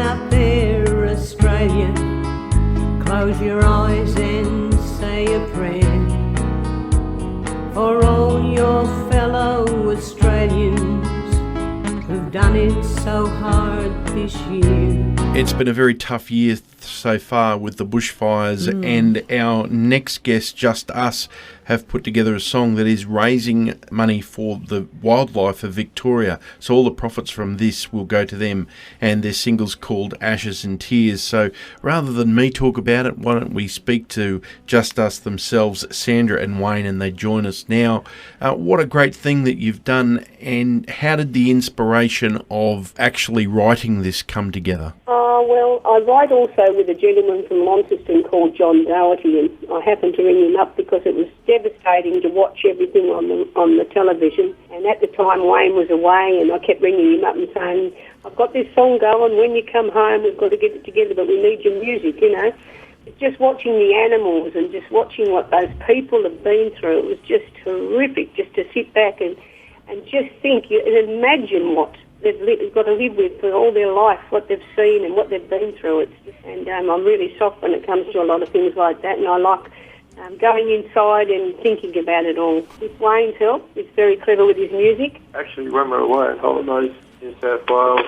out there, Australia, close your eyes and say a prayer for all your fellow Australians who've done it so hard this year. It's been a very tough year so far with the bushfires, and our next guest, Just Us, have put together a song that is raising money for the wildlife of Victoria. So all the profits from this will go to them, and their single's called Ashes and Tears. So rather than me talk about it, why don't we speak to Just Us themselves, Sandra and Wayne, and they join us now. What a great thing that you've done, and how did the inspiration of actually writing this come together? Well, I write also with a gentleman from Launceston called John Doherty, and I happened to ring him up because it was devastating to watch everything on the television. And at the time, Wayne was away, and I kept ringing him up and saying, I've got this song going, when you come home, we've got to get it together, but we need your music, you know. Just watching the animals and just watching what those people have been through, it was just terrific just to sit back and just think and imagine what they've got to live with for all their life, what they've seen and what they've been through. I'm really soft when it comes to a lot of things like that, and I like going inside and thinking about it all. With Wayne's help, he's very clever with his music. Actually, when we were away on holidays in South Wales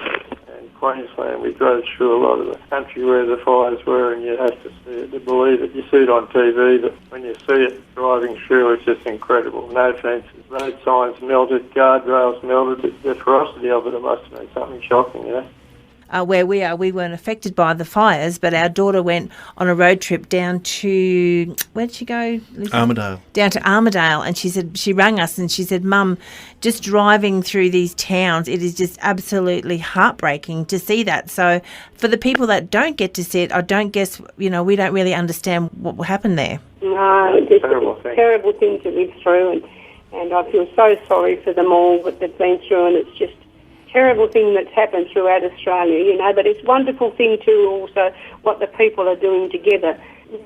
and Queensland, we drove through a lot of the country where the fires were, and you have to see it to believe it. You see it on TV, but when you see it driving through, it's just incredible. No fences, road signs melted, guardrails melted. The ferocity of it must have been something shocking, you know. Where we are, we weren't affected by the fires, but our daughter went on a road trip down to, where did she go, Lisa? Armidale. Down to Armidale, and she rang us and she said, Mum, just driving through these towns, it is just absolutely heartbreaking to see that. So for the people that don't get to see it, I don't guess, we don't really understand what happened there. No, it's a terrible thing to live through, and I feel so sorry for them all that they've been through, and it's just terrible thing that's happened throughout Australia, but it's a wonderful thing too also what the people are doing together.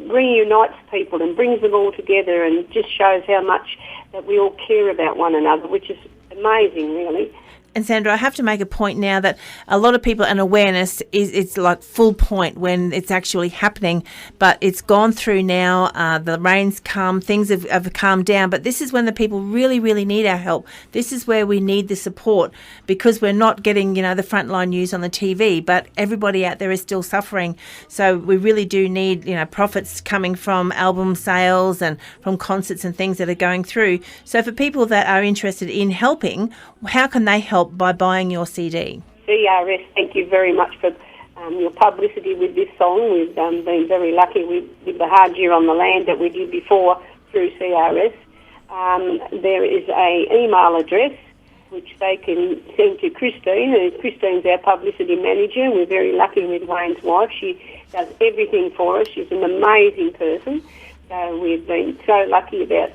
Reunites people and brings them all together and just shows how much that we all care about one another, which is amazing, really. And Sandra, I have to make a point now that a lot of people, and awareness it's like full point when it's actually happening, but it's gone through now. The rain's come, things have calmed down, but this is when the people really, really need our help. This is where we need the support, because we're not getting, the frontline news on the TV, but everybody out there is still suffering. So we really do need, profits coming from album sales and from concerts and things that are going through. So for people that are interested in helping, how can they help? By buying your CD. CRS, thank you very much for your publicity with this song. We've been very lucky with the hard year on the land that we did before through CRS. There is an email address which they can send to Christine. Christine's our publicity manager, and we're very lucky with Wayne's wife. She does everything for us. She's an amazing person. So we've been so lucky about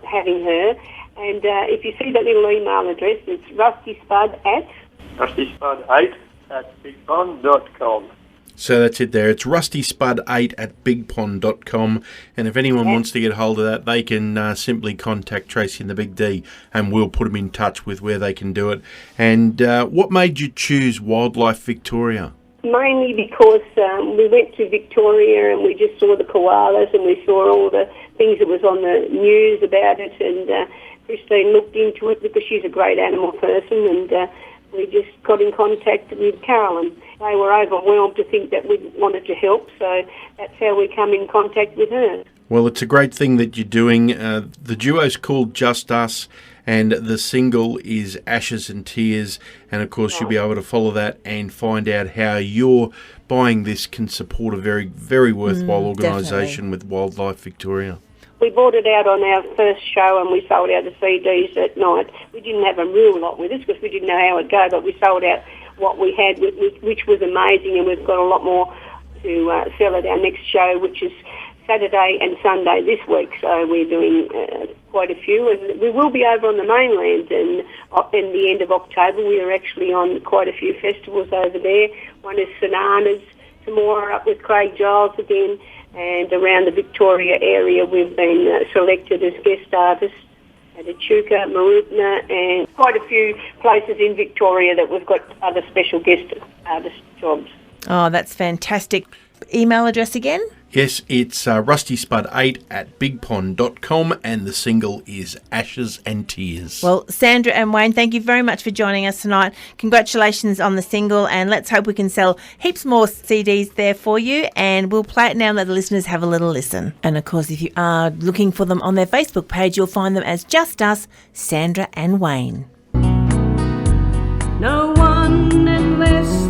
having her. And if you see that little email address, it's rustyspud8@bigpond.com. So that's it there. It's rustyspud8@bigpond.com. And if anyone wants to get hold of that, they can simply contact Tracy and the Big D, and we'll put them in touch with where they can do it. And what made you choose Wildlife Victoria? Mainly because we went to Victoria and we just saw the koalas and we saw all the things that was on the news about it, and Christine looked into it because she's a great animal person, and we just got in contact with Carolyn. They were overwhelmed to think that we wanted to help, so that's how we come in contact with her. Well, it's a great thing that you're doing. The duo's called Just Us, and the single is Ashes and Tears, and of course you'll be able to follow that and find out how your buying this can support a very, very worthwhile organisation with Wildlife Victoria. We bought it out on our first show and we sold out the CDs at night. We didn't have a real lot with us because we didn't know how it'd go, but we sold out what we had, which was amazing, and we've got a lot more to sell at our next show, which is Saturday and Sunday this week. So we're doing quite a few, and we will be over on the mainland in the end of October. We are actually on quite a few festivals over there. One is Sananas, tomorrow up with Craig Giles again, and around the Victoria area we've been selected as guest artists at Echuca, Marupna, and quite a few places in Victoria that we've got other special guest artist jobs. Oh, that's fantastic. Email address again? Yes, it's rustyspud8@bigpond.com, and the single is Ashes and Tears. Well, Sandra and Wayne, thank you very much for joining us tonight. Congratulations on the single, and let's hope we can sell heaps more CDs there for you, and we'll play it now and let the listeners have a little listen. And of course, if you are looking for them on their Facebook page, you'll find them as Just Us, Sandra and Wayne. No one unless